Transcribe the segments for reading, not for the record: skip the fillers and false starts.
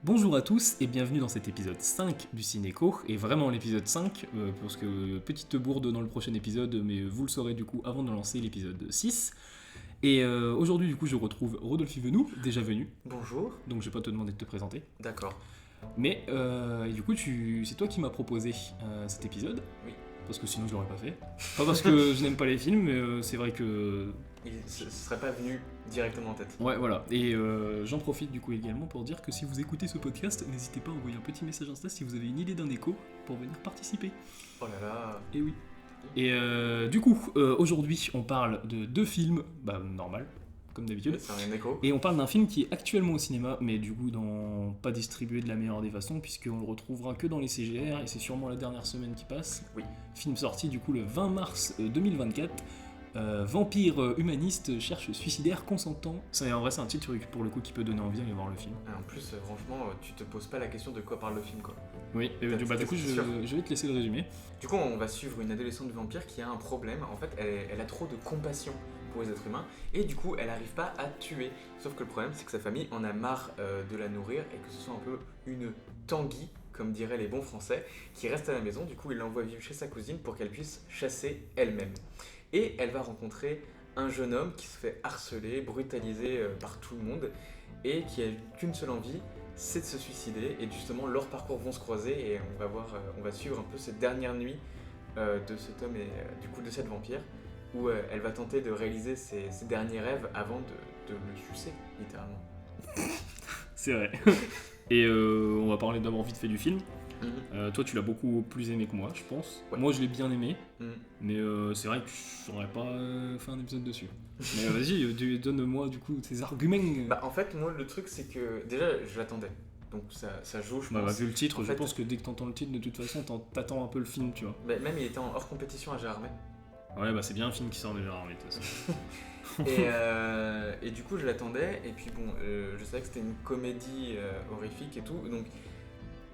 Bonjour à tous et bienvenue dans cet épisode 5 du Cinéco, et vraiment l'épisode 5, parce que petite bourde dans le prochain épisode, mais vous le saurez du coup avant de lancer l'épisode 6. Et aujourd'hui du coup je retrouve Rodolphe Yvenou, déjà venu, Bonjour. donc je vais pas te demander de te présenter. D'accord. Mais et du coup c'est toi qui m'as proposé cet épisode, Oui. parce que sinon je l'aurais pas fait. Pas parce que je n'aime pas les films, mais c'est vrai que... Ce serait pas venu directement en tête. Ouais, voilà. Et j'en profite du coup également pour dire que si vous écoutez ce podcast, n'hésitez pas à envoyer un petit message Insta si vous avez une idée d'un écho pour venir participer. Oh là là. Et oui. Et du coup, aujourd'hui, on parle de deux films, normal, comme d'habitude. C'est un écho. Et on parle d'un film qui est actuellement au cinéma, mais du coup, pas distribué de la meilleure des façons, puisqu'on le retrouvera que dans les CGR, et c'est sûrement la dernière semaine qui passe. Oui. Film sorti du coup le 20 mars 2024. Vampire humaniste cherche suicidaire consentant. En vrai, c'est un titre pour le coup qui peut donner envie d'aller voir le film. En plus, franchement, tu te poses pas la question de quoi parle le film, quoi. Oui, et du coup, je vais te laisser le résumer. Du coup, on va suivre une adolescente vampire qui a un problème. En fait, elle a trop de compassion pour les êtres humains et du coup, elle n'arrive pas à tuer. Sauf que le problème, c'est que sa famille en a marre de la nourrir et que ce soit un peu une Tanguy, comme diraient les bons Français, qui reste à la maison. Du coup, il l'envoie vivre chez sa cousine pour qu'elle puisse chasser elle-même. Et elle va rencontrer un jeune homme qui se fait harceler, brutaliser par tout le monde et qui a qu'une seule envie, c'est de se suicider. Et justement, leurs parcours vont se croiser et on va suivre un peu cette dernière nuit de cet homme et du coup de cette vampire où elle va tenter de réaliser ses derniers rêves avant de le sucer, littéralement. C'est vrai. Et on va parler d'abord vite fait du film. Toi, tu l'as beaucoup plus aimé que moi, je pense. Ouais. Moi, je l'ai bien aimé, mais c'est vrai que j'aurais pas fait un épisode dessus. Mais vas-y, donne-moi du coup tes arguments. En fait, moi, le truc, c'est que déjà, je l'attendais. Donc ça joue, je pense. Vu le titre, En je pense que dès que t'entends le titre, de toute façon, t'attends un peu le film, tu vois. Même il était en hors compétition à Gérardmer. Ouais, c'est bien un film qui sort de Gérardmer, de toute façon. Et du coup, je l'attendais. Et puis bon, je savais que c'était une comédie horrifique et tout. Donc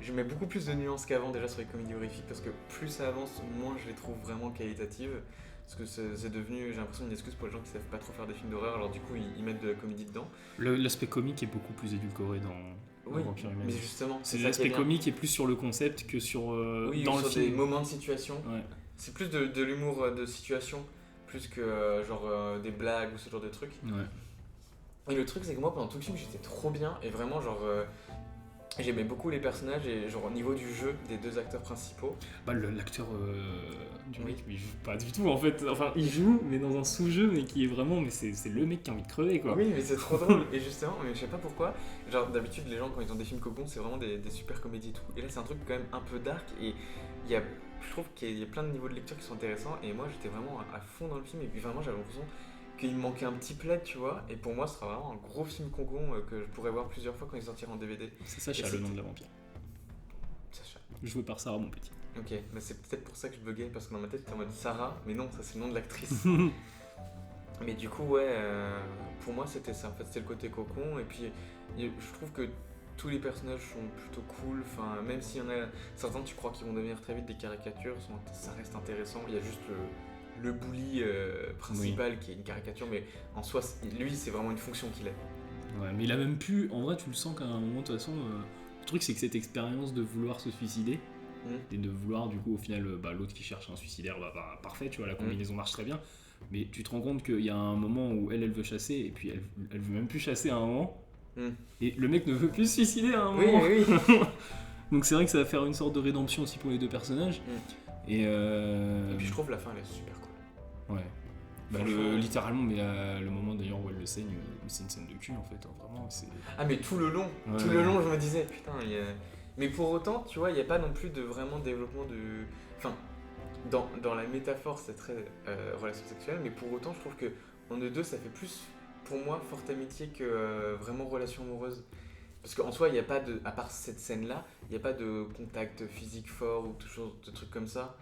je mets beaucoup plus de nuances qu'avant déjà sur les comédies horrifiques parce que plus ça avance, moins je les trouve vraiment qualitatives. Parce que c'est devenu, j'ai l'impression, une excuse pour les gens qui savent pas trop faire des films d'horreur. Alors du coup, ils mettent de la comédie dedans. L'aspect comique est beaucoup plus édulcoré dans Vampire Humaniste. Mais justement, c'est l'aspect comique est plus sur le concept que sur dans le film. Des moments de situation. Ouais. C'est plus de l'humour de situation, plus que des blagues ou ce genre de trucs. Ouais. Et le truc, c'est que moi, pendant tout le film, j'étais trop bien et vraiment, j'aimais beaucoup les personnages et au niveau du jeu des deux acteurs principaux. L'acteur du mec, il joue pas du tout en fait. Enfin, il joue, mais dans un sous-jeu, mais qui est vraiment. Mais c'est le mec qui a envie de crever, quoi. Oui, mais c'est trop drôle. Et justement, mais je sais pas pourquoi. D'habitude, les gens, quand ils ont des films cocons, c'est vraiment des super comédies et tout. Et là, c'est un truc quand même un peu dark. Et je trouve qu'il y a plein de niveaux de lecture qui sont intéressants. Et moi, j'étais vraiment à fond dans le film. Et puis, vraiment, j'avais l'impression qu'il me manquait un petit plaid, tu vois. Et pour moi, ce sera vraiment un gros film cocon que je pourrais voir plusieurs fois quand il sortira en DVD. C'est Sacha, le nom de la vampire. Sacha. Joué par Sarah, mon petit. Ok, mais c'est peut-être pour ça que je buguais, parce que dans ma tête c'était en mode Sarah, mais non, ça c'est le nom de l'actrice. Mais du coup, ouais, pour moi c'était ça, en fait c'était le côté cocon, et puis je trouve que tous les personnages sont plutôt cool, enfin, même s'il y en a certains tu crois qu'ils vont devenir très vite des caricatures, ça reste intéressant, il y a juste le bully principal qui est une caricature, mais en soi, lui c'est vraiment une fonction qu'il a. Ouais, mais il a même pu, en vrai tu le sens qu'à un moment de toute façon, le truc c'est que cette expérience de vouloir se suicider, et de vouloir du coup au final l'autre qui cherche un suicidaire, parfait, tu vois, la combinaison marche très bien, mais tu te rends compte qu'il y a un moment où elle veut chasser et puis elle veut même plus chasser à un moment, et le mec ne veut plus se suicider à un moment. Oui. Donc c'est vrai que ça va faire une sorte de rédemption aussi pour les deux personnages. Et puis je trouve la fin elle est super cool. Ouais. Littéralement, mais le moment d'ailleurs où elle le saigne, c'est une scène de cul en fait, hein, vraiment. Ah mais tout le long, je me disais putain, mais pour autant, tu vois, il n'y a pas non plus de vraiment développement de... Enfin, dans la métaphore, c'est très relation sexuelle, mais pour autant, je trouve que en eux deux, ça fait plus, pour moi, forte amitié que vraiment relation amoureuse. Parce qu'en soi, il n'y a pas de... À part cette scène-là, il n'y a pas de contact physique fort ou toujours de trucs comme ça.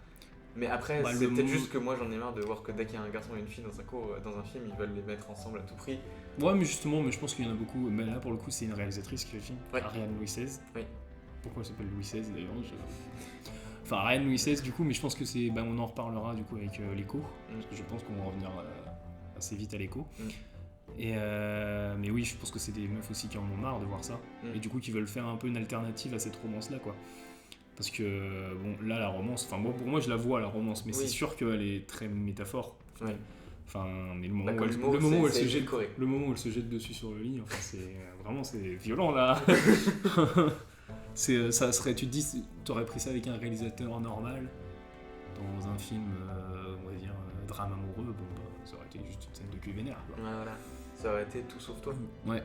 Mais après, c'est peut-être juste que moi, j'en ai marre de voir que dès qu'il y a un garçon et une fille dans un film, ils veulent les mettre ensemble à tout prix. Ouais, mais justement, je pense qu'il y en a beaucoup. Mais là, pour le coup, c'est une réalisatrice qui fait le film, ouais. Ariane Louis XVI. Oui. Pourquoi elle s'appelle Louis XVI d'ailleurs Enfin, Ariane Louis XVI, du coup, mais je pense que c'est. On en reparlera du coup avec l'écho. Parce que je pense qu'on va revenir assez vite à l'écho. Mais oui, je pense que c'est des meufs aussi qui en ont marre de voir ça. Et du coup, qui veulent faire un peu une alternative à cette romance-là, quoi. Parce que, bon, là, la romance, enfin, pour moi, je la vois, la romance, mais c'est sûr qu'elle est très métaphore. Ouais. Enfin, mais le moment, le moment où elle se jette dessus sur le lit, enfin, c'est violent, là. Ça serait, tu te dis, t'aurais pris ça avec un réalisateur normal, dans un film, on va dire, drame amoureux, bon, bah, ça aurait été juste une scène de cul vénère, quoi. Ouais, voilà. Ça aurait été Tout sauf toi. Ouais.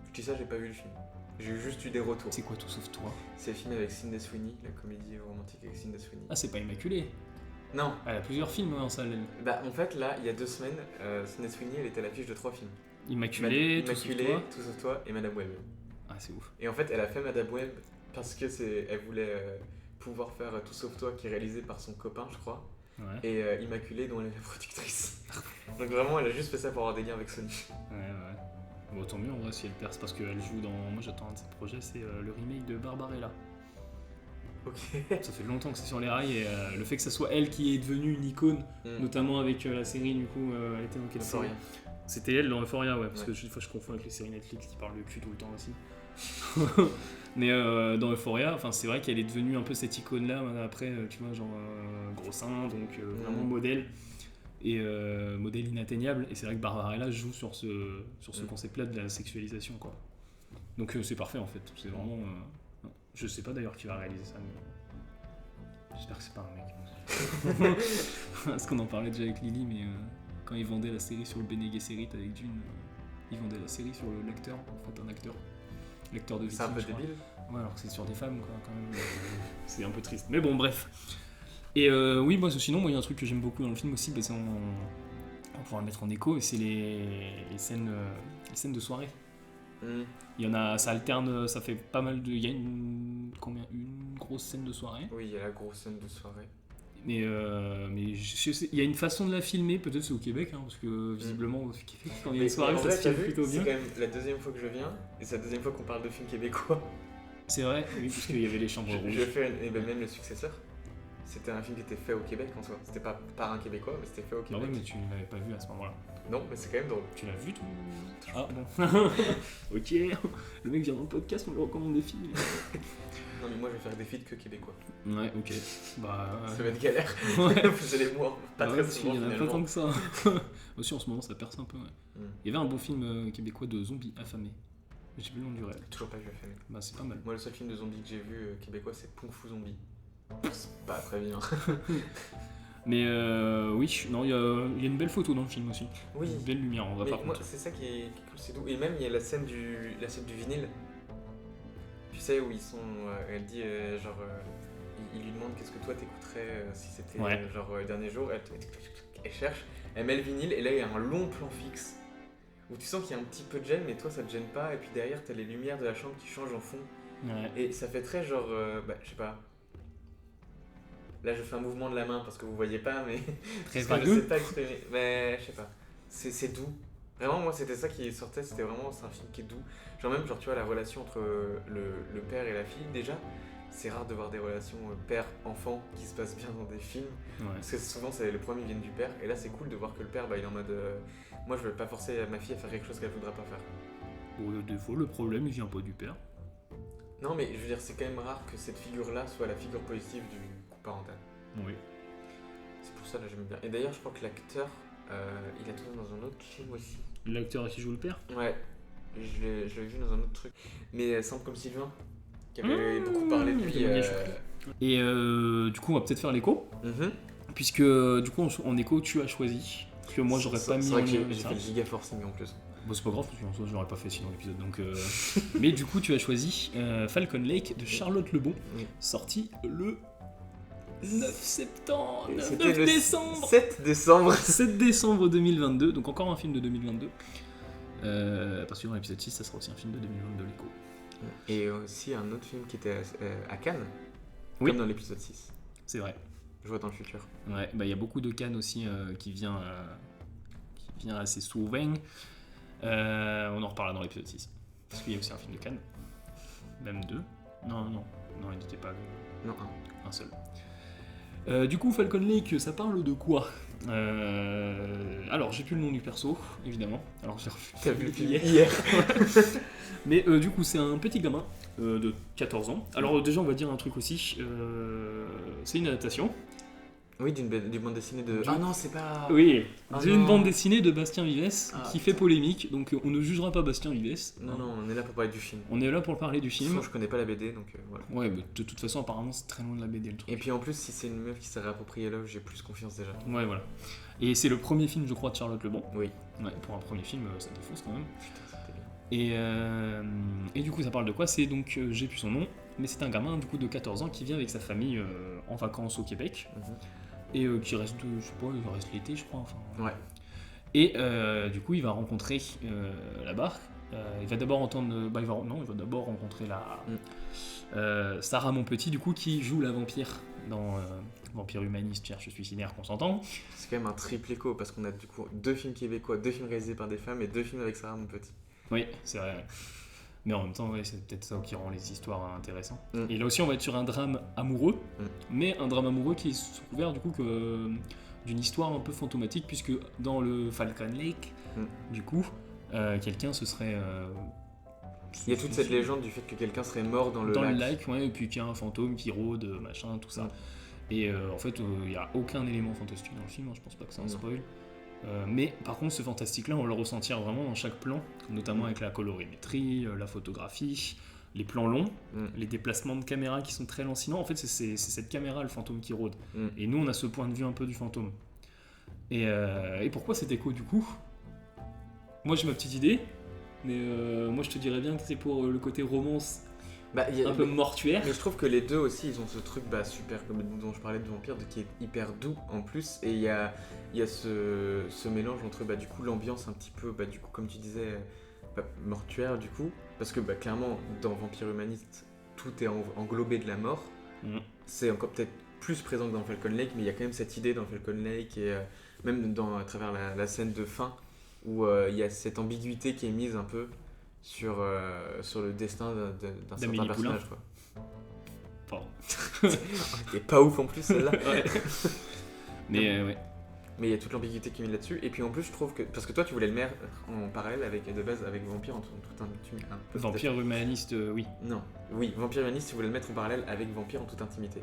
Je dis ça, j'ai pas vu le film. J'ai juste eu des retours. C'est quoi Tout sauf toi? C'est le film avec Sydney Sweeney, la comédie romantique avec Sydney Sweeney. Ah, c'est pas Immaculée? Non. Elle a plusieurs films en salle, elle. Bah, en fait, là, il y a 2 semaines, Sydney Sweeney, elle était à l'affiche de 3 films. Immaculée, Tout sauf toi et Madame Web. Ah, c'est ouf. Et en fait, elle a fait Madame Web parce que elle voulait pouvoir faire Tout sauf toi, qui est réalisé par son copain, je crois. Ouais. Et Immaculée, dont elle est la productrice. Donc vraiment, elle a juste fait ça pour avoir des liens avec Sony. Ouais. Bon, tant mieux en vrai si elle perce, parce qu'elle joue dans. Moi, j'attends un de ses projets, c'est le remake de Barbarella. Ok. Ça fait longtemps que c'est sur les rails, et le fait que ça soit elle qui est devenue une icône, notamment avec la série, du coup, elle était dans quelle série? C'était elle dans Euphoria, ouais, parce que des fois je confonds avec les séries Netflix qui parlent de cul tout le temps aussi. Mais dans Euphoria, c'est vrai qu'elle est devenue un peu cette icône-là, après, tu vois, genre gros sein, donc vraiment modèle, et modèle inatteignable, et c'est vrai que Barbarella joue sur ce concept-là de la sexualisation, quoi. Donc c'est parfait en fait, c'est vraiment... Je sais pas d'ailleurs qui va réaliser ça, mais j'espère que c'est pas un mec. Parce qu'on en parlait déjà avec Lily, mais quand ils vendaient la série sur le Bene Gesserit avec Dune, ils vendaient la série sur l'acteur, en fait un acteur de Viking. C'est un peu débile. Ouais, alors que c'est sur des femmes, quoi, quand même. C'est un peu triste. Mais bon, bref. Et oui, sinon, il y a un truc que j'aime beaucoup dans le film aussi, c'est on pourra le mettre en écho, et c'est les scènes de soirée. Il y en a, ça alterne, ça fait pas mal de... Il y a une grosse scène de soirée. Oui, il y a la grosse scène de soirée. Mais je sais, il y a une façon de la filmer, peut-être c'est au Québec, parce que visiblement au Québec, quand il y a une soirée, ça se filme plutôt bien. C'est quand même la 2e fois que je viens, et c'est la 2e fois qu'on parle de films québécois. C'est vrai, oui, parce qu'il y avait les Chambres Rouges. Je fais même le successeur. C'était un film qui était fait au Québec en soi. C'était pas par un Québécois, mais c'était fait au Québec. Bah ouais, mais tu ne l'avais pas vu à ce moment-là. Non, mais c'est quand même drôle. Tu l'as vu, tout? Ah bon. Ok, le mec vient dans le podcast, on lui recommande des films. Non, mais moi je vais faire des feats que québécois. Ouais, ok. Bah. Ça va être galère. Ouais. C'est les mois. Pas très souvent. Il y en a pas tant que ça. Aussi en ce moment, ça perce un peu, ouais. Il y avait un beau film québécois de zombies affamés. J'ai plus le nom du réel. Toujours pas vu affamé. Bah, c'est pas mal. Moi, le seul film de zombies que j'ai vu québécois, c'est Kung Fu Zombie. C'est pas très bien. Mais oui, non, il y a une belle photo dans le film aussi. Oui. Une belle lumière, on va pas moi, c'est ça qui est cool, c'est doux. Et même, il y a la scène du vinyle. Tu sais, où ils sont. Elle dit, il lui demande qu'est-ce que toi t'écouterais si c'était le dernier jour. Elle cherche, elle met le vinyle, et là, il y a un long plan fixe où tu sens qu'il y a un petit peu de gêne, mais toi, ça te gêne pas. Et puis derrière, t'as les lumières de la chambre qui changent en fond. Ouais. Et ça fait très genre. Je sais pas. Là, je fais un mouvement de la main parce que vous voyez pas, mais. Très je sais pas exprimer. Mais je sais pas. C'est doux. Vraiment, moi, c'était ça qui sortait. C'est un film qui est doux. Genre, même, tu vois, la relation entre le père et la fille, déjà, c'est rare de voir des relations père-enfant qui se passent bien dans des films. Ouais. Parce que souvent, les premiers viennent du père. Et là, c'est cool de voir que le père, il est en mode. Moi, je veux pas forcer ma fille à faire quelque chose qu'elle voudra pas faire. Bon, des fois, le problème, il vient pas du père. Non, mais je veux dire, c'est quand même rare que cette figure-là soit la figure positive du couple parental. Oui. C'est pour ça, là, j'aime bien. Et d'ailleurs, je crois que l'acteur, il a tourné dans un autre film aussi. L'acteur qui joue le père? Ouais, je l'ai vu dans un autre truc. Mais Simple comme Sylvain, qui avait beaucoup parlé de lui. Et du coup, on va peut-être faire l'écho. Puisque, du coup, en écho, tu as choisi. Parce que moi, j'aurais pas mis. C'est vrai que j'ai fait le giga forcing en plus. Bon, c'est pas grave, parce que en soi, je l'aurais pas fait sinon l'épisode. Donc, mais du coup, tu as choisi Falcon Lake de Charlotte Lebon, sorti le 9 septembre. 9 décembre 7 décembre 7 décembre 2022, donc encore un film de 2022. Parce que dans l'épisode 6, ça sera aussi un film de 2022, l'écho. Et aussi un autre film qui était à Cannes, oui. Comme dans l'épisode 6. C'est vrai. Je vois dans le futur. Ouais, bah il y a beaucoup de Cannes aussi qui vient assez souvent. On en reparlera dans l'épisode 6. Parce qu'il y a aussi un film de Cannes. Même 2. Non, il n'était pas Non, un seul. Du coup, Falcon Lake, ça parle de quoi? Alors, j'ai plus le nom du perso, évidemment. Alors, T'as vu le film hier. Mais du coup, c'est un petit gamin de 14 ans. Alors, déjà, on va dire un truc aussi. C'est une adaptation. Oui, d'une bande dessinée de... Ah non, c'est pas... Oui, Ah c'est une non. bande dessinée de Bastien Vives qui fait putain. polémique. Donc, on ne jugera pas Bastien Vives. Non, on est là pour parler du film. On est là pour parler du film. Sinon, je connais pas la BD, donc voilà. Ouais, mais de toute façon, apparemment, c'est très loin de la BD le truc. Et puis en plus, si c'est une meuf qui s'est réappropriée l'œuvre, j'ai plus confiance déjà. Ouais, voilà. Et c'est le premier film, je crois, de Charlotte Lebon. Oui. Ouais, pour un premier film, ça défonce quand même. Putain, c'était bien. Et du coup, ça parle de quoi? C'est donc, j'ai plus son nom, mais c'est un gamin du coup de 14 ans qui vient avec sa famille en vacances au Québec. Et qui reste, je sais pas, il reste l'été, je crois. Enfin, Ouais. Et du coup, il va rencontrer là-bas. Il va d'abord entendre. Il va d'abord rencontrer Sarah Monpetit, du coup, qui joue la vampire dans Vampire Humaniste, Cherche Suicidaire, qu'on s'entend. C'est quand même un triple écho parce qu'on a du coup 2 films québécois, 2 films réalisés par des femmes et 2 films avec Sarah Monpetit. Oui, c'est vrai. Mais en même temps, ouais, c'est peut-être ça qui rend les histoires intéressantes. Et là aussi, on va être sur un drame amoureux, mais un drame amoureux qui est sous couvert du coup d'une histoire un peu fantomatique, puisque dans le Falcon Lake, du coup, quelqu'un se serait... Il y a toute cette légende du fait que quelqu'un serait mort dans le lac. Ouais, et puis qu'il y a un fantôme qui rôde, machin, tout ça. Et en fait, il n'y a aucun élément fantastique dans le film, hein, je pense pas que c'est un spoil. Mais par contre, ce fantastique-là, on va le ressentir vraiment dans chaque plan, notamment avec la colorimétrie, la photographie, les plans longs, les déplacements de caméra qui sont très lancinants. En fait, c'est cette caméra, le fantôme qui rôde. Et nous, on a ce point de vue un peu du fantôme. Et pourquoi cet écho, du coup? Moi, j'ai ma petite idée, mais moi, je te dirais bien que c'est pour le côté romance. Un peu mortuaire. Mais je trouve que les deux aussi, ils ont ce truc super, comme dont je parlais de Vampire, qui est hyper doux en plus. Et il y a ce mélange entre du coup l'ambiance un petit peu, du coup comme tu disais, mortuaire du coup. Parce que clairement, dans Vampire Humaniste, tout est englobé de la mort. C'est encore peut-être plus présent que dans Falcon Lake, mais il y a quand même cette idée dans Falcon Lake, et même à travers la scène de fin, où il y a cette ambiguïté qui est mise un peu sur le destin d'un certain personnage, quoi. T'es pas ouf en plus celle-là. Ouais. Mais ouais. Mais il y a toute l'ambiguïté qui est mise là-dessus. Et puis en plus, je trouve que parce que toi, tu voulais le mettre en parallèle de base avec Vampire en tout un Vampire Humaniste, oui. Non, oui, Vampire Humaniste, tu voulais le mettre en parallèle avec Vampire en toute intimité.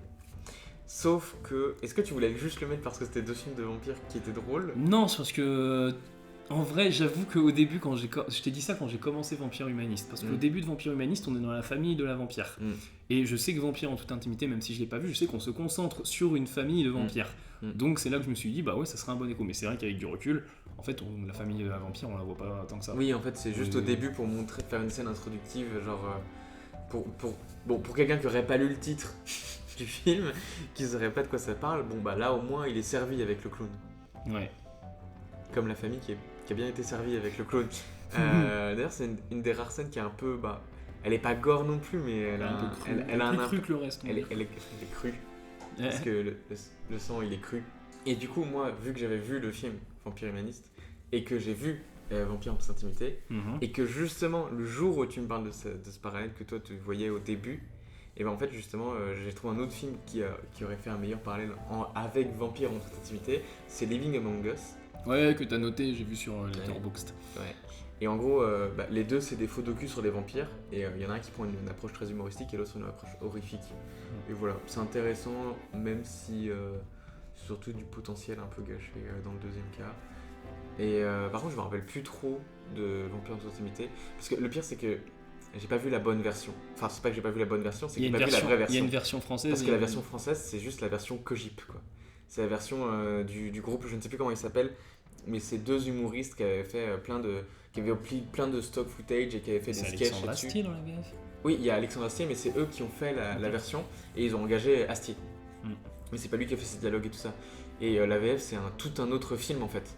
Sauf que, est-ce que tu voulais juste le mettre parce que c'était 2 films de vampires qui étaient drôles? Non, c'est parce que en vrai, j'avoue qu'au début, je t'ai dit ça quand j'ai commencé Vampire Humaniste, parce qu'au début de Vampire Humaniste, on est dans la famille de la vampire. Et je sais que Vampire en toute intimité, même si je l'ai pas vu, je sais qu'on se concentre sur une famille de vampires. Donc c'est là que je me suis dit, bah ouais, ça serait un bon écho. Mais c'est vrai qu'avec du recul, en fait, la famille de la vampire, on la voit pas tant que ça. Oui, en fait, c'est juste au début pour faire une scène introductive, genre pour quelqu'un qui aurait pas lu le titre du film, qui saurait pas de quoi ça parle. Là au moins, il est servi avec le clown. Ouais. Comme la famille qui a bien été servie avec le clown. D'ailleurs, c'est une des rares scènes qui est un peu, elle est pas gore non plus, mais elle a un peu cru. Elle a un plus cru que le reste. Elle est crue. Parce que le sang, il est cru. Et du coup, moi, vu que j'avais vu le film Vampire Humaniste et que j'ai vu Vampire en toute intimité, et que justement, le jour où tu me parles de ce parallèle que toi tu voyais au début, et en fait, justement, j'ai trouvé un autre film qui aurait fait un meilleur parallèle avec Vampire en toute intimité, c'est Living Among Us. Ouais, que t'as noté, j'ai vu sur Letterboxd. Ouais. Et en gros, les deux, c'est des faux docus sur les vampires. Et il y en a un qui prend une approche très humoristique et l'autre une approche horrifique. Et voilà, c'est intéressant, même si surtout du potentiel un peu gâché dans le deuxième cas. Et par contre, je me rappelle plus trop de Vampire en toute intimité. Parce que le pire, c'est que j'ai pas vu la bonne version. Enfin, c'est pas que j'ai pas vu la bonne version, c'est que j'ai pas vu la vraie version. Il y a une version française. Parce que la version française, c'est juste la version Kojip, quoi. C'est la version du groupe, je ne sais plus comment il s'appelle, mais c'est 2 humoristes qui avaient fait qui avaient pris plein de stock footage et qui avaient fait des sketchs là-dessus. C'est Alexandre Astier dans la VF? Oui, il y a Alexandre Astier, mais c'est eux qui ont fait la version et ils ont engagé Astier. Mais c'est pas lui qui a fait ses dialogues et tout ça. Et la VF, c'est tout un autre film en fait.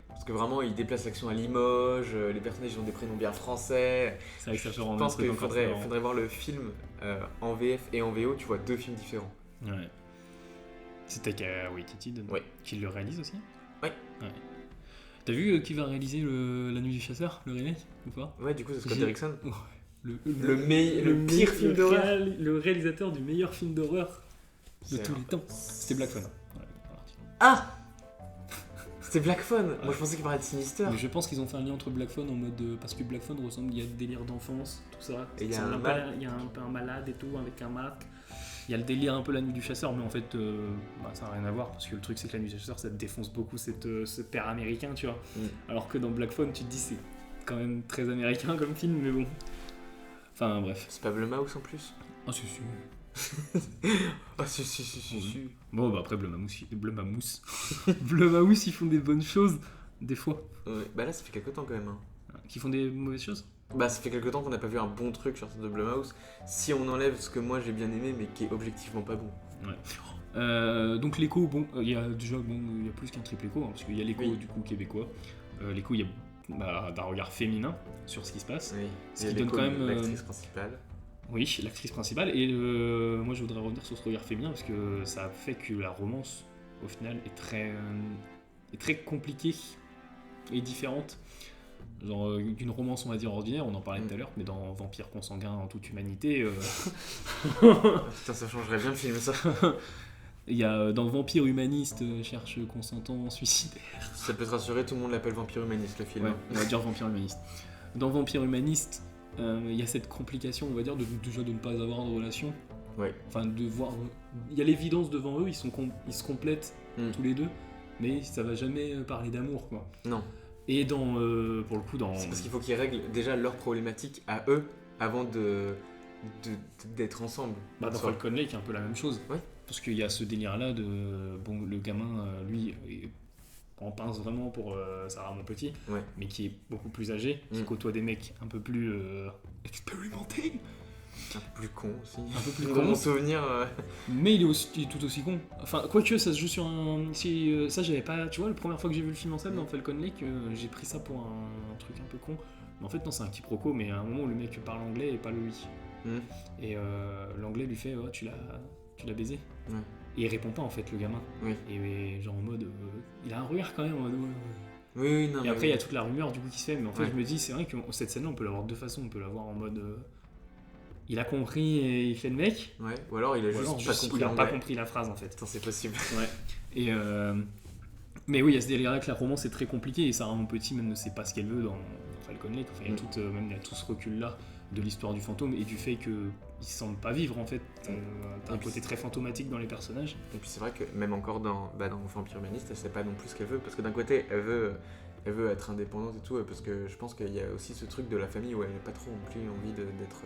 Parce que vraiment, ils déplacent l'action à Limoges, les personnages ont des prénoms bien français. C'est vrai que ça fait Je pense qu'il faudrait voir le film en VF et en VO, tu vois 2 films différents. Ouais. C'était Waititi qui le réalise aussi? Ouais. T'as vu qui va réaliser La Nuit du Chasseur, le remake ou pas? Ouais, du coup, c'est Scott Derrickson. Le pire film d'horreur. Le réalisateur du meilleur film d'horreur de tous les temps. C'était Black Phone. Ah! C'était Black Phone. Moi je pensais qu'il parlait de Sinister. Mais je pense qu'ils ont fait un lien entre Black Phone en mode parce que Black Phone ressemble, il y a le délire d'enfance, tout ça. Et il y a un peu un malade et tout avec un masque. Il y a le délire un peu la nuit du chasseur, mais en fait ça n'a rien à voir parce que le truc c'est que la nuit du chasseur ça défonce beaucoup ce père américain, tu vois. Alors que dans Black Phone tu te dis c'est quand même très américain comme film, mais bon. Enfin bref. C'est pas Blumhouse en plus? Ah si. Ah si. Bon bah après Blumhouse ils font des bonnes choses des fois. Ouais, bah là ça fait quelques temps quand même. Qui font des mauvaises choses? Bah ça fait quelques temps qu'on n'a pas vu un bon truc sur de Blumhouse. Si on enlève ce que moi j'ai bien aimé mais qui est objectivement pas bon. Ouais. Donc l'écho, bon, il y a déjà il y a plus qu'un triple écho, parce qu'il y a l'écho du coup québécois. L'écho, il y a d'un regard féminin sur ce qui se passe. Oui. Ce qui donne quand même l'actrice principale. Oui, l'actrice principale. Et moi je voudrais revenir sur ce regard féminin parce que ça fait que la romance au final est très compliquée et différente. Genre d'une romance on va dire ordinaire, on en parlait tout à l'heure, mais dans Vampire consanguin en toute humanité. Putain, ça changerait bien le film ça. Il y a dans Vampire humaniste cherche consentant suicidaire. Ça peut te rassurer, tout le monde l'appelle Vampire humaniste le film. Ouais, on va dire Vampire humaniste. Dans Vampire humaniste, il y a cette complication, on va dire, déjà de ne pas avoir de relation. Ouais. Enfin, de voir. Il y a l'évidence devant eux, ils se complètent tous les deux, mais ça va jamais parler d'amour, quoi. Non. Et pour le coup, c'est parce qu'il faut qu'ils règlent déjà leurs problématiques à eux avant d'être ensemble. Dans Falcon Lake, un peu la même chose. Oui. Parce qu'il y a ce délire-là de. Bon, le gamin, lui, on pense vraiment pour Sarah Monpetit, mais qui est beaucoup plus âgé, qui côtoie des mecs un peu plus expérimentés. Un peu plus con aussi. Un peu plus con. Dans mon souvenir. Mais il est tout aussi con. Enfin, quoique, ça se joue sur un. Ça, j'avais pas. Tu vois, la première fois que j'ai vu le film en salle dans Falcon Lake, j'ai pris ça pour un truc un peu con. Mais en fait, non, c'est un quiproquo, mais à un moment où le mec parle anglais et pas le lui. Et l'anglais lui fait tu l'as baisé. Et il répond pas en fait, le gamin. Et genre en mode. Il a un regard quand même en mode. Oui, non. Et après, il y a toute la rumeur du coup qui se fait. Mais en fait, je me dis, c'est vrai que cette scène-là, on peut l'avoir de deux façons. On peut l'avoir en mode. Il a compris et il fait le mec. Ouais, ou alors il a pas compris la phrase en fait. Attends, c'est possible. Ouais. Et mais oui, il y a ce délire-là que la romance est très compliquée et Sarah Monpetit même ne sait pas ce qu'elle veut dans Falcon Lake. Enfin, il y a tout ce recul-là de l'histoire du fantôme et du fait qu'ils semblent pas vivre en fait. T'as un côté très fantomatique dans les personnages. Et puis c'est vrai que même encore dans Vampire humaniste, elle sait pas non plus ce qu'elle veut parce que d'un côté elle veut être indépendante et tout parce que je pense qu'il y a aussi ce truc de la famille où elle n'a pas trop non plus envie d'être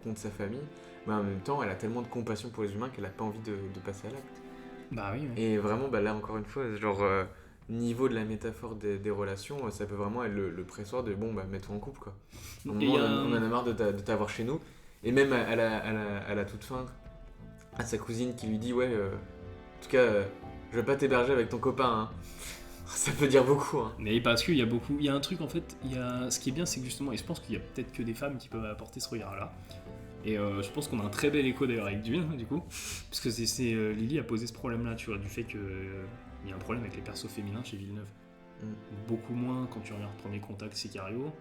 contre sa famille, mais en même temps elle a tellement de compassion pour les humains qu'elle a pas envie de passer à l'acte. Bah oui. Et vraiment là encore une fois, genre niveau de la métaphore des relations, ça peut vraiment être le pressoir de mets-toi en couple quoi. Au moment, on en a marre de t'avoir chez nous. Et même à la toute fin, à sa cousine qui lui dit en tout cas je vais pas t'héberger avec ton copain hein. Ça peut dire beaucoup hein. Mais parce qu'il y a un truc en fait, ce qui est bien c'est que justement, et je pense qu'il y a peut-être que des femmes qui peuvent apporter ce regard là. Et je pense qu'on a un très bel écho d'ailleurs avec Dune du coup, parce que Lily a posé ce problème là, tu vois, du fait qu'il y a un problème avec les persos féminins chez Villeneuve. Beaucoup moins quand tu regardes Premier Contact, Sicario,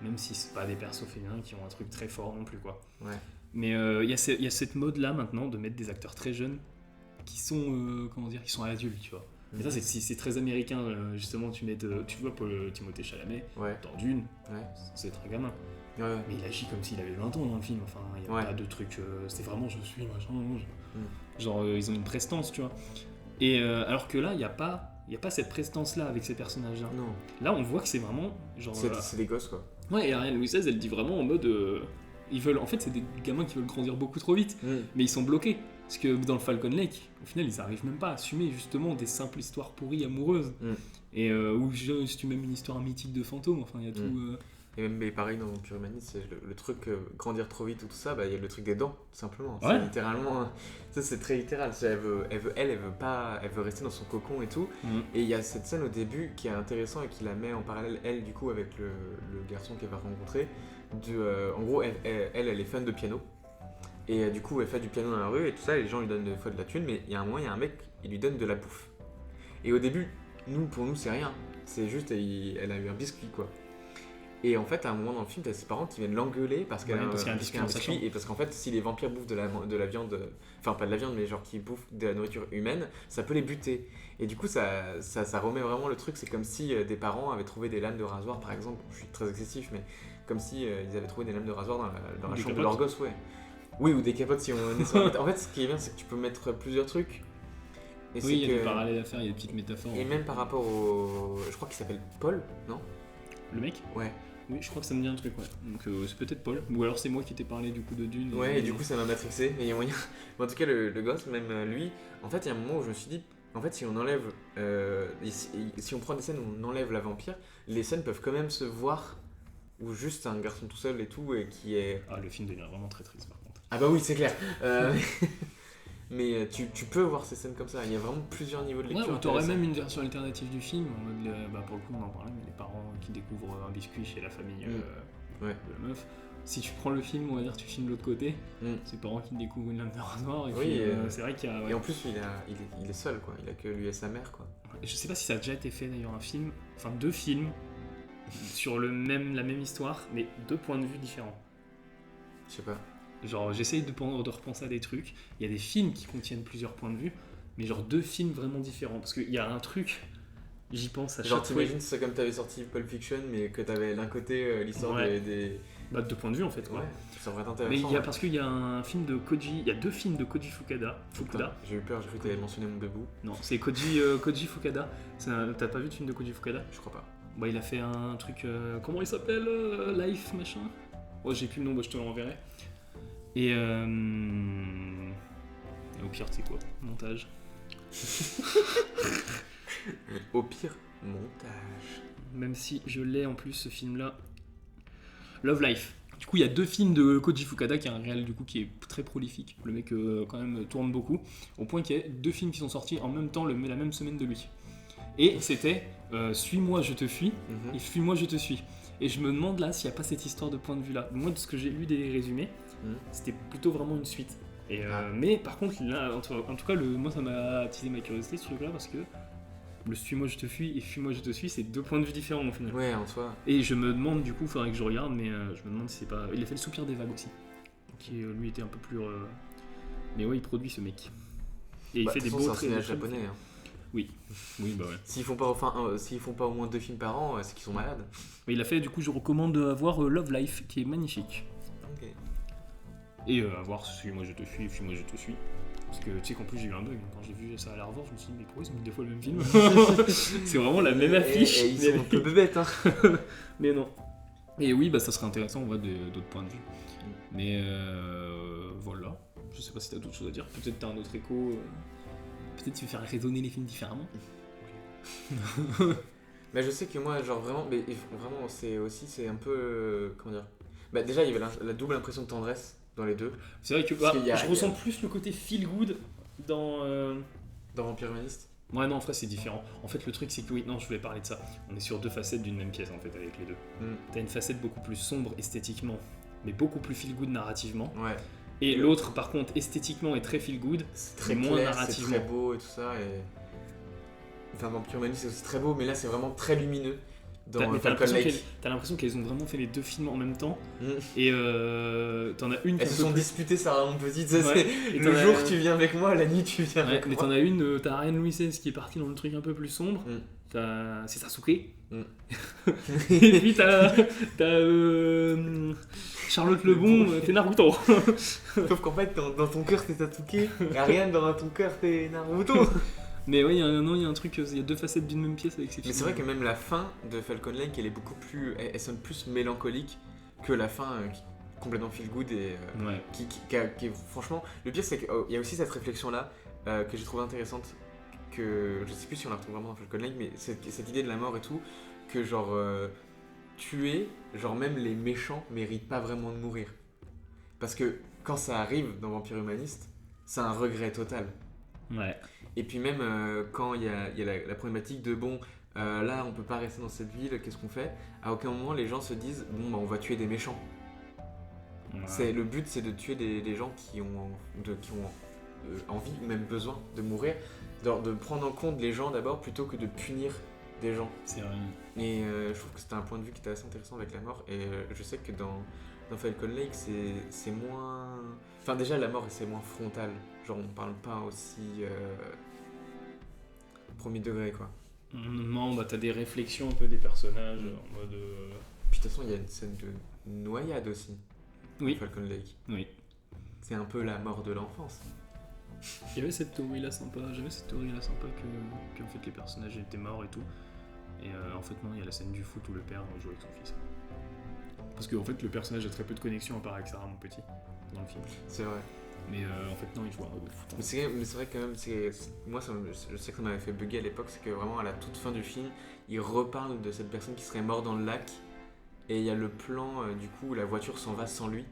même si c'est pas des persos féminins qui ont un truc très fort non plus quoi. Mais il y a cette mode là maintenant de mettre des acteurs très jeunes qui sont qui sont adultes, tu vois. Et ça c'est très américain justement, tu vois Timothée Chalamet dans Dune, c'est très gamin. Mais il agit comme s'il avait 20 ans dans le film, enfin il n'y a pas de truc, c'est vraiment je suis machin, genre ils ont une prestance, tu vois. Et alors que là il n'y a pas cette prestance là avec ces personnages là. Non. Là on voit que c'est vraiment genre c'est des gosses quoi. Ouais, et Ariane Louis XVI elle dit vraiment en mode en fait c'est des gamins qui veulent grandir beaucoup trop vite, mais ils sont bloqués. Parce que dans le Falcon Lake, au final, ils arrivent même pas à assumer justement des simples histoires pourries amoureuses. Et ou si tu mets une histoire mythique de fantôme, enfin il y a tout. Et même pareil dans Vampire humaniste, c'est le truc grandir trop vite ou tout ça, il y a le truc des dents, tout simplement. Ouais. C'est littéralement, ça c'est très littéral. Elle veut rester dans son cocon et tout. Et il y a cette scène au début qui est intéressante et qui la met en parallèle elle du coup avec le garçon qu'elle va rencontrer. En gros, elle est fan de piano. Et du coup, elle fait du piano dans la rue et tout ça, et les gens lui donnent des fois de la thune, mais il y a un moment, il y a un mec, il lui donne de la bouffe. Et au début, pour nous, c'est rien. C'est juste, elle a eu un biscuit, quoi. Et en fait, à un moment dans le film, t'as ses parents qui viennent l'engueuler parce qu'il y a un biscuit et parce qu'en fait, si les vampires bouffent de la viande, enfin pas de la viande, mais genre qui bouffent de la nourriture humaine, ça peut les buter. Et du coup, ça remet vraiment le truc. C'est comme si des parents avaient trouvé des lames de rasoir, par exemple. Je suis très excessif, mais comme si ils avaient trouvé des lames de rasoir dans la chambre de leur gosse, ouais. Oui, ou des capotes si on est sur... En fait, ce qui est bien, c'est que tu peux mettre plusieurs trucs. Et oui, il y a des parallèles à faire, il y a des petites métaphores. Et même par rapport au... Je crois qu'il s'appelle Paul, non ? Le mec ? Ouais. Oui, je crois que ça me dit un truc, ouais. Donc c'est peut-être Paul. Ou alors c'est moi qui t'ai parlé du coup de Dune. Ouais, et du coup ça m'a matrixé. Mais en tout cas, le gosse, même lui, en fait, il y a un moment où je me suis dit, en fait, si on enlève... si on prend des scènes où on enlève la vampire, les scènes peuvent quand même se voir, ou juste un garçon tout seul et tout, et qui est... Ah, le film devient vraiment très triste par contre. Ah bah oui, c'est clair. Mais tu peux voir ces scènes comme ça, il y a vraiment plusieurs niveaux de lecture. Ouais, t'aurais même une version alternative du film, en mode, pour le coup on en parlait, mais les parents qui découvrent un biscuit chez la famille de la meuf. Si tu prends le film, on va dire tu filmes de l'autre côté, c'est les parents qui découvrent une lame de rasoir, et puis c'est vrai qu'il y a... Ouais. Et en plus il est seul, quoi. Il a que lui et sa mère, quoi. Je sais pas si ça a déjà été fait d'ailleurs, un film, enfin 2 films, sur la même histoire, mais 2 points de vue différents. Je sais pas. Genre, j'essaye de repenser à des trucs. Il y a des films qui contiennent plusieurs points de vue, mais genre 2 films vraiment différents. Parce qu'il y a un truc, j'y pense à chaque fois. Genre, t'imagines, c'est comme t'avais sorti Pulp Fiction, mais que t'avais d'un côté l'histoire des... Bah, 2 points de vue en fait, quoi. Ouais, ça devrait être intéressant. Mais parce qu'il y a un film de Koji, il y a 2 films de Koji Fukuda. J'ai eu peur, j'ai cru que t'avais mentionné mon bébou. Non, c'est Koji Fukuda. T'as pas vu le film de Koji Fukuda ? Je crois pas. Bah, il a fait un truc, comment il s'appelle Life, machin. Oh, j'ai plus le nom, je te l'enverrai. Et au pire, tu sais quoi ? Montage. Au pire, montage. Même si je l'ai en plus, ce film-là. Love Life. Du coup, il y a 2 films de Koji Fukuda, qui est un réal du coup qui est très prolifique. Le mec quand même tourne beaucoup. Au point qu'il y a 2 films qui sont sortis en même temps, la même semaine de lui. Et c'était Suis-moi, je te fuis et Fuis-moi, je te suis. Et je me demande là s'il n'y a pas cette histoire de point de vue là. Moi, de ce que j'ai lu des résumés, c'était plutôt vraiment une suite. Et, mais par contre, là, en tout cas, moi ça m'a attisé ma curiosité ce truc-là parce que le Suis-moi, je te fuis et Fuis-moi, je te suis, c'est 2 points de vue différents au final. Ouais, en soi. Et je me demande, du coup, il faudrait que je regarde, mais je me demande si c'est pas. Il a fait Le Soupir des Vagues aussi, qui lui était un peu plus. Mais ouais, il produit ce mec. Et il fait des beaux traits japonais. Hein. Oui, bah ouais. S'ils font pas au moins 2 films par an, c'est qu'ils sont malades. Mais il a fait, du coup, je recommande à voir Love Life, qui est magnifique. Ok. Et à voir Suis-moi, je te fuis, Fuis-moi, je te suis. Parce que tu sais qu'en plus j'ai eu un bug, quand j'ai vu ça à la revoir, je me suis dit, mais pourquoi ils ont mis 2 fois le même film ? C'est vraiment la même affiche. Et ils sont un peu bébêtes, hein. Mais non. Et oui, bah ça serait intéressant, on voit d'autres points de vue. Mais voilà. Je sais pas si t'as d'autres choses à dire. Peut-être t'as un autre écho. Peut-être tu veux faire résonner les films différemment. Mais je sais que moi, genre vraiment, c'est un peu. Comment dire ? Bah déjà, il y avait la double impression de tendresse dans les 2. C'est vrai que je ressens plus le côté feel good dans Vampire Humaniste. Ouais, non, en fait, c'est différent. En fait, le truc, c'est que oui, non, je voulais parler de ça. On est sur 2 facettes d'une même pièce, en fait, avec les 2. T'as une facette beaucoup plus sombre esthétiquement, mais beaucoup plus feel good narrativement. Ouais. Et l'autre, par contre, esthétiquement est très feel good, c'est très moins clair, narrativement. C'est très beau et tout ça. Et... Enfin, Vampire Humaniste, c'est aussi très beau, mais là, c'est vraiment très lumineux. T'as l'impression qu'elles ont vraiment fait les 2 films en même temps. Et t'en as une qui elles se sont disputées, Sarah mon petite. Ça, ouais. Le jour tu viens avec moi, la nuit tu viens avec moi. Mais t'en as une, t'as Ariane Louis XVI qui est partie dans le truc un peu plus sombre. C'est Sasuke. Et puis t'as Charlotte Lebon, t'es Naruto. Sauf qu'en fait, dans ton cœur t'es Sasuke, et Ariane dans ton cœur t'es Naruto. Mais oui, il y a un truc, il y a 2 facettes d'une même pièce avec ces films. Mais c'est vrai que même la fin de Falcon Lake, elle est beaucoup plus, elle sonne plus mélancolique que la fin complètement feel good et qui est franchement. Le pire c'est qu'il y a aussi cette réflexion là que j'ai trouvé intéressante, que je sais plus si on la retrouve vraiment dans Falcon Lake, mais cette idée de la mort et tout, que genre tuer, genre même les méchants méritent pas vraiment de mourir, parce que quand ça arrive dans Vampire Humaniste, c'est un regret total. Ouais. Et puis même quand il y a la problématique de là on peut pas rester dans cette ville, qu'est-ce qu'on fait ? À aucun moment les gens se disent on va tuer des méchants. Ouais. Le but c'est de tuer des gens qui ont envie ou même besoin de mourir, de prendre en compte les gens d'abord plutôt que de punir des gens. C'est vrai. Et je trouve que c'était un point de vue qui était assez intéressant avec la mort. Et je sais que dans Falcon Lake, c'est moins... Enfin déjà, la mort, c'est moins frontal. Genre, on parle pas aussi premier degré, quoi. Non, bah t'as des réflexions un peu des personnages en mode... Puis de toute façon, il y a une scène de noyade aussi. Oui. Dans Falcon Lake. Oui. C'est un peu la mort de l'enfance. Il y avait cette théorie-là sympa, que en fait les personnages étaient morts et tout. Et en fait non, il y a la scène du foot où le père joue avec son fils. Parce qu'en fait le personnage a très peu de connexion à part avec Sarah mon petit dans le film. C'est vrai. Mais en fait non, il joue un robot de foot. Mais c'est vrai quand même, moi je sais que ça m'avait fait bugger à l'époque, c'est que vraiment à la toute fin du film, il reparle de cette personne qui serait morte dans le lac. Et il y a le plan du coup où la voiture s'en va sans lui.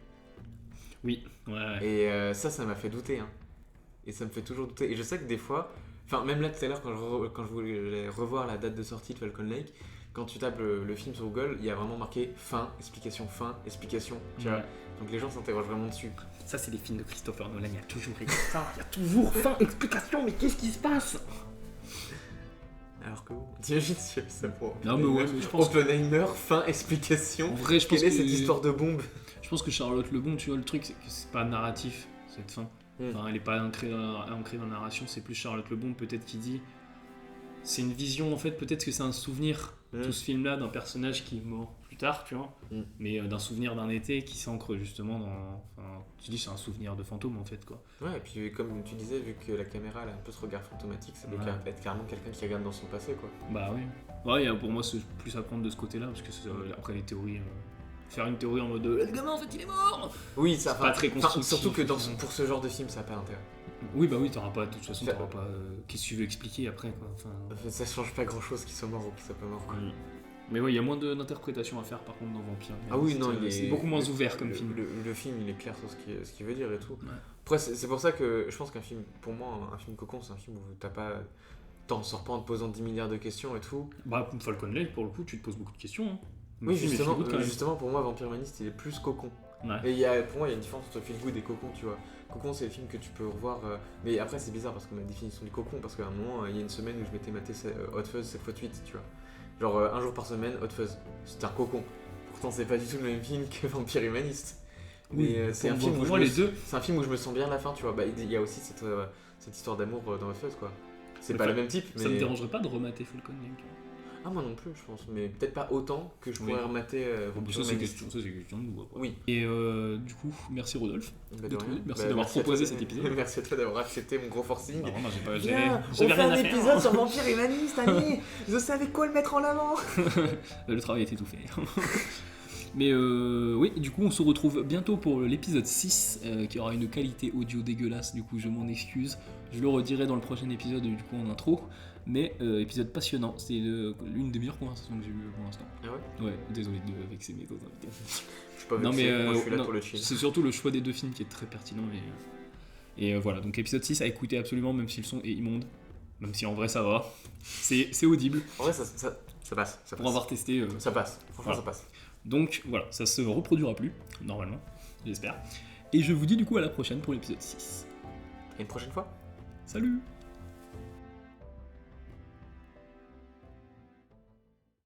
Oui, ouais. Et ça m'a fait douter. Hein. Et ça me fait toujours douter. Et je sais que des fois, enfin même là tout à l'heure quand je voulais revoir la date de sortie de Falcon Lake, quand tu tapes le film sur Google, il y a vraiment marqué fin, explication, tu vois. Donc les gens s'interrogent vraiment dessus. Ça c'est les films de Christopher Nolan, il y a toujours ça, il y a toujours fin, explication, mais qu'est-ce qui se passe? Alors que t'imagines si ça pour non mais ouais, mais je pense Oppenheimer, fin, explication. En vrai, je pense quelle est cette histoire de bombe? Je pense que Charlotte Lebon, tu vois, le truc c'est que c'est pas narratif cette fin. Enfin, elle est pas ancrée dans la narration, c'est plus Charlotte Lebon peut-être qui dit. C'est une vision en fait, peut-être que c'est un souvenir tout ce film-là d'un personnage qui est mort plus tard, tu vois, mais d'un souvenir d'un été qui s'ancre justement dans. Enfin, tu dis c'est un souvenir de fantôme en fait quoi. Ouais, et puis comme tu disais, vu que la caméra elle a un peu ce regard fantomatique, ça peut être carrément quelqu'un qui regarde dans son passé quoi. Bah oui. Ouais, pour moi c'est plus à prendre de ce côté-là parce que après les théories. Faire une théorie en mode le gamin en fait il est mort. Oui, ça pas très constructif. Surtout que pour ce genre de film ça n'a pas d'intérêt. Oui bah oui, t'auras pas, de toute façon t'auras pas qu'est-ce que tu veux expliquer après quoi. Enfin... Ça change pas grand chose qu'il soit mort ou qu'il soit pas mort quoi. Mais ouais, il y a moins d'interprétation à faire par contre dans Vampire. Ah oui, non, c'est beaucoup moins ouvert comme film. Le film il est clair sur ce qu'il veut dire et tout. Ouais. Après c'est pour ça que je pense qu'un film, pour moi un film Cocon c'est un film où t'en sors pas en te posant 10 milliards de questions et tout. Bah Falcon Lake pour le coup tu te poses beaucoup de questions. Hein. Oui, justement, pour moi, Vampire Humaniste, il est plus Cocon. Ouais. Et pour moi, il y a une différence entre Feel Good et Cocon, tu vois. Cocon, c'est le film que tu peux revoir. Mais après, c'est bizarre parce que ma définition du Cocon, parce qu'à un moment, il y a une semaine où je m'étais maté Hot Fuzz 7x8, tu vois. Genre, un jour par semaine, Hot Fuzz. C'était un Cocon. Pourtant, c'est pas du tout le même film que Vampire Humaniste. Oui, mais c'est un film où c'est un film où je me sens bien à la fin, tu vois. Bah, il y a aussi cette histoire d'amour dans Hot Fuzz, quoi. C'est pas le même type, mais. Ça me dérangerait pas de remater Falcon Lake. Ah moi non plus je pense, mais peut-être pas autant que je pourrais remater ça c'est question de goût. Oui. Et du coup, merci Rodolphe. Merci d'avoir proposé cet épisode. Merci à toi d'avoir accepté mon gros forcing. Non, on fait un épisode sur Vampire Humaniste, Annie. Je savais quoi le mettre en avant. Le travail était tout fait. Mais oui, du coup on se retrouve bientôt pour l'épisode 6 qui aura une qualité audio dégueulasse, du coup je m'en excuse. Je le redirai dans le prochain épisode du coup en intro. Mais épisode passionnant, c'est l'une des meilleures conversations que j'ai eues pour l'instant. Ah ouais? Ouais, désolé de vexer mes autres invités. Je suis pas vexé, moi je suis là pour le chill. C'est surtout le choix des deux films qui est très pertinent. Et voilà, donc épisode 6 à écouter absolument, même si le son est immonde. Même si en vrai ça va. C'est audible. En vrai ça passe. Pour avoir testé. Ça passe, franchement ça passe. Donc voilà, ça se reproduira plus, normalement, j'espère. Et je vous dis du coup à la prochaine pour l'épisode 6. Et une prochaine fois. Salut!